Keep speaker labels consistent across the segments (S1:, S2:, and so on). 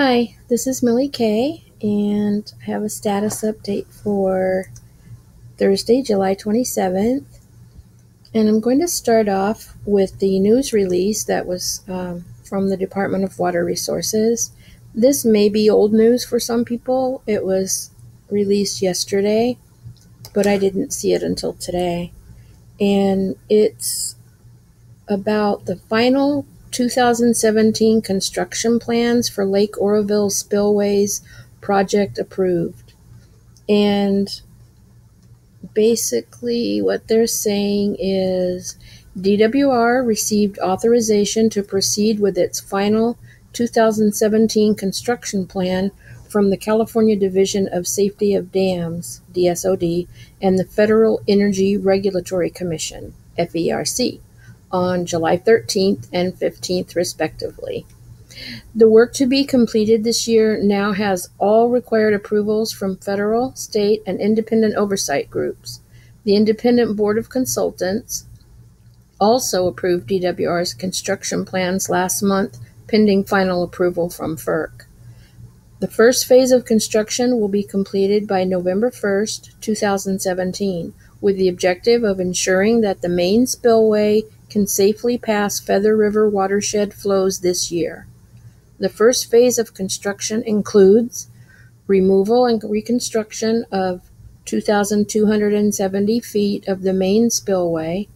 S1: Hi, this is Millie K, and I have a status update for Thursday, July 27th. And I'm going to start off with the news release that was from the Department of Water Resources. This may be old news for some people. It was released yesterday, but I didn't see it until today. And it's about the final 2017 construction plans for Lake Oroville Spillway's project approved. And basically what they're saying is DWR received authorization to proceed with its final 2017 construction plan from the California Division of Safety of Dams, DSOD, and the Federal Energy Regulatory Commission, FERC, on July 13th and 15th, respectively. The work to be completed this year now has all required approvals from federal, state, and independent oversight groups. The Independent Board of Consultants also approved DWR's construction plans last month, pending final approval from FERC. The first phase of construction will be completed by November 1st, 2017, with the objective of ensuring that the main spillway can safely pass Feather River watershed flows this year. The first phase of construction includes removal and reconstruction of 2,270 feet of the main spillway,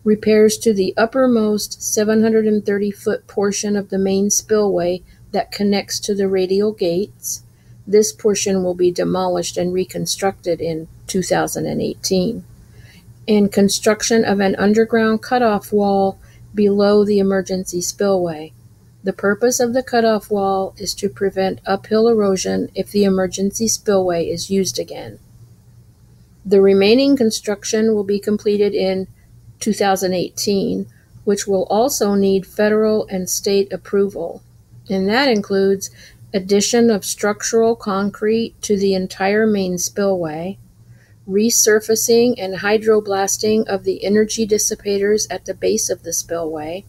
S1: repairs to the uppermost 730-foot portion of the main spillway that connects to the radial gates. This portion will be demolished and reconstructed in 2018. And construction of an underground cutoff wall below the emergency spillway. The purpose of the cutoff wall is to prevent uphill erosion if the emergency spillway is used again. The remaining construction will be completed in 2018, which will also need federal and state approval. And that includes addition of structural concrete to the entire main spillway, resurfacing and hydroblasting of the energy dissipators at the base of the spillway,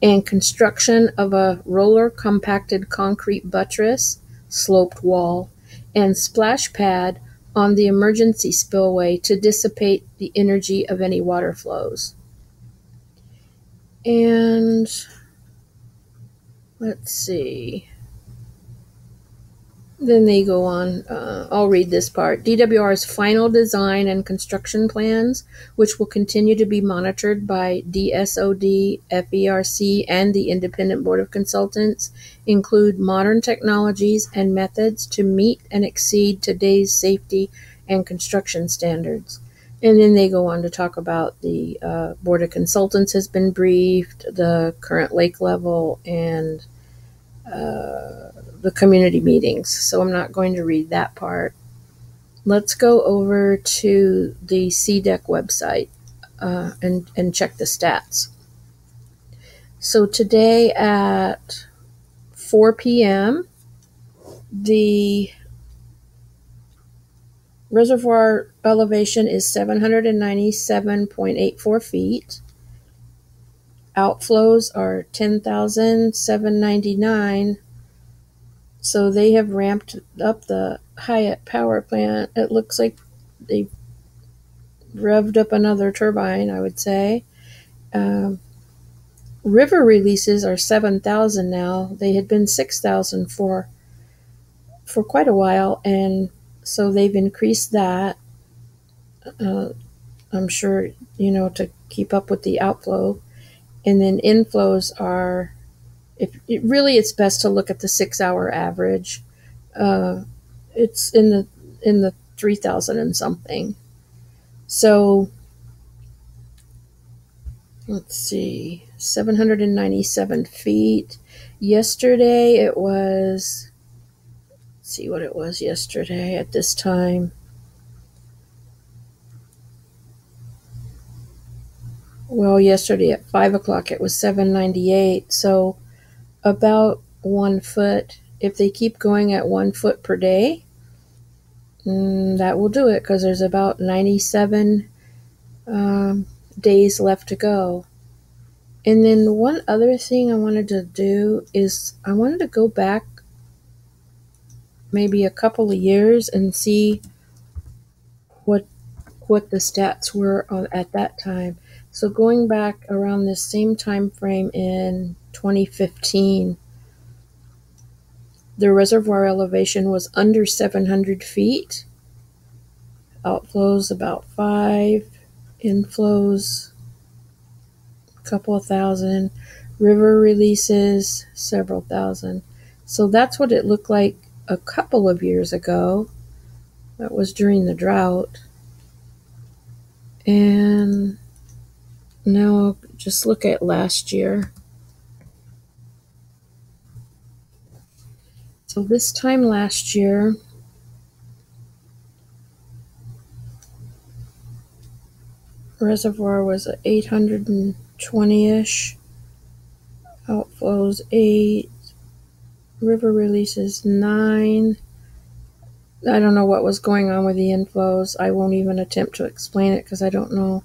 S1: and construction of a roller compacted concrete buttress, sloped wall, and splash pad on the emergency spillway to dissipate the energy of any water flows. And let's see. Then they go on, I'll read this part. DWR's final design and construction plans, which will continue to be monitored by DSOD, FERC, and the Independent Board of Consultants, include modern technologies and methods to meet and exceed today's safety and construction standards. And then they go on to talk about the Board of Consultants has been briefed, the current lake level, and the community meetings, so I'm not going to read that part. Let's go over to the CDEC website and check the stats. So today at 4 p.m., the reservoir elevation is 797.84 feet. Outflows are 10,799. So they have ramped up the Hyatt power plant. It looks like they revved up another turbine, I would say. River releases are 7,000 now. They had been 6,000 for quite a while, and so they've increased that. I'm sure, to keep up with the outflow. And then inflows are, it's best to look at the 6-hour average. It's in the 3,000 and something. So let's see, 797 feet. Yesterday it was, let's see what it was yesterday at this time. Well, yesterday at 5 o'clock it was 798. So about 1 foot. If they keep going at 1 foot per day, that will do it, because there's about 97 days left to go. And then one other thing I wanted to do is I wanted to go back maybe a couple of years and see what the stats were at that time. So going back around this same time frame in 2015, the reservoir elevation was under 700 feet, outflows about 5, inflows a couple of thousand, river releases several thousand. So that's what it looked like a couple of years ago. That was during the drought. And now just look at last year. So this time last year, reservoir was 820-ish, outflows 8, river releases 9. I don't know what was going on with the inflows. I won't even attempt to explain it because I don't know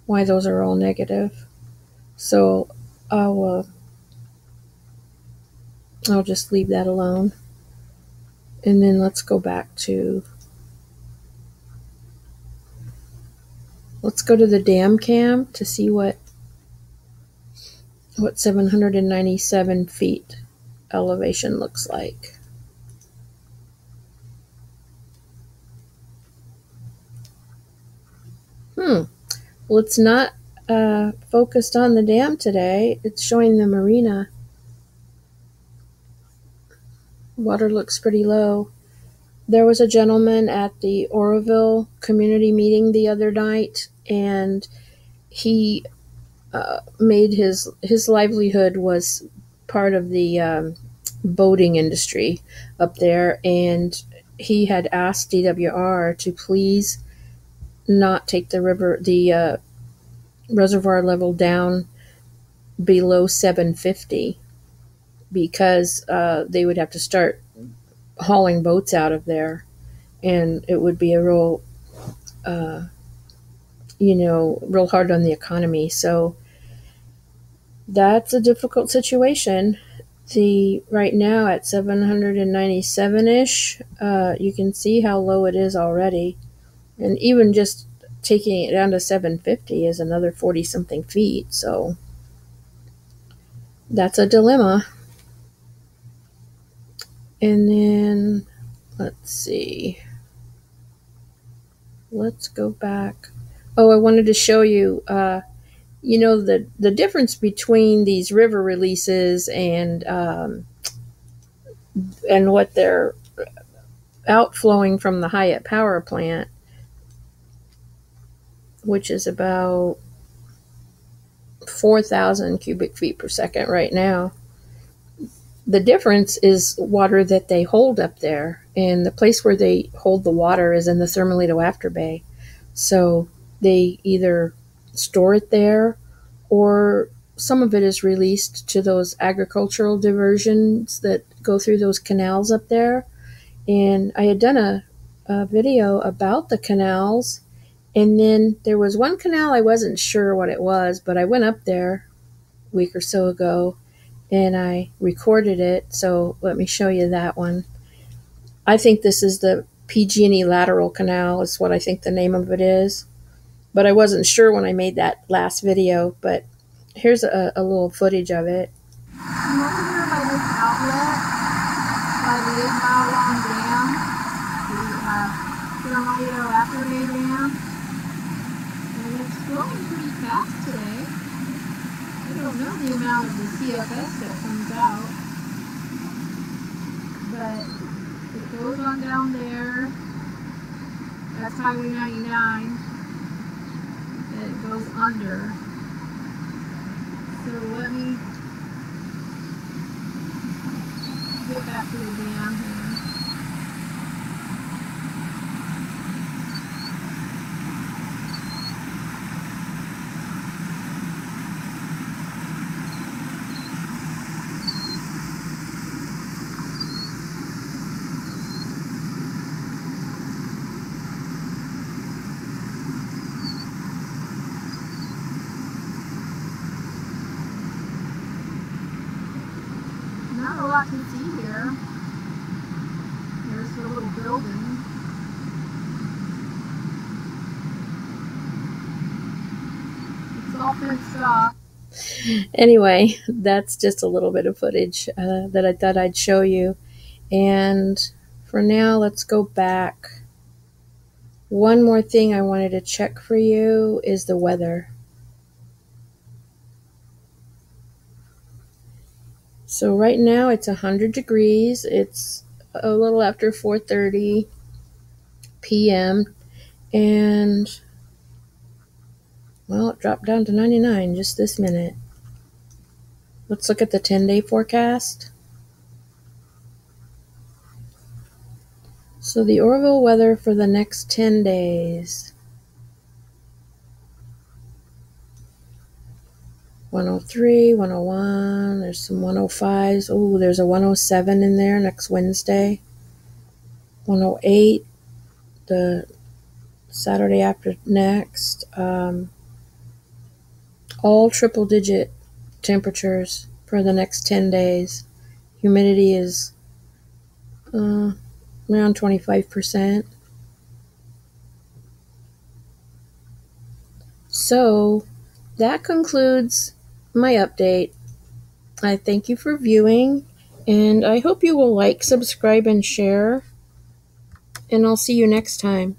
S1: why those are all negative. So I'll just leave that alone. And then let's go to the dam cam to see what 797 feet elevation looks like. Well, it's not focused on the dam today. It's showing the marina. Water looks pretty low. There was a gentleman at the Oroville community meeting the other night, and he made his livelihood was part of the boating industry up there, and he had asked DWR to please not take the reservoir level down below 750 because they would have to start hauling boats out of there, and it would be a real real hard on the economy. So that's a difficult situation. Right now at 797-ish, you can see how low it is already, and even just taking it down to 750 is another 40-something feet. So that's a dilemma. And then let's see. Let's go back. Oh, I wanted to show you, the difference between these river releases and what they're outflowing from the Hyatt power plant, which is about 4,000 cubic feet per second right now. The difference is water that they hold up there, and the place where they hold the water is in the Thermalito Afterbay. So they either store it there, or some of it is released to those agricultural diversions that go through those canals up there. And I had done a video about the canals, and then there was one canal I wasn't sure what it was, but I went up there a week or so ago and I recorded it. So let me show you that one. I think this is the PG&E lateral canal is what I think the name of it is, but I wasn't sure when I made that last video. But here's a little footage of it.
S2: I'm over here by this outlet, by the 8-mile-long dam, the Thermalito Afterbay Dam, and it's flowing pretty fast today. I don't know the amount of the CFS that comes out, but it goes on down there. That's Highway 99, and it goes under. So let me get back to the dam here. Not a lot to see here. There's building. It's all fenced off.
S1: Anyway, that's just a little bit of footage that I thought I'd show you. And for now, let's go back. One more thing I wanted to check for you is the weather. So right now it's 100 degrees. It's a little after 4:30 p.m. and well, it dropped down to 99 just this minute. Let's look at the 10-day forecast. So the Oroville weather for the next 10 days. 103, 101, there's some 105s. Oh, there's a 107 in there next Wednesday. 108, the Saturday after next. All triple-digit temperatures for the next 10 days. Humidity is around 25%. So that concludes my update. I thank you for viewing, and I hope you will like, subscribe, and share, and I'll see you next time.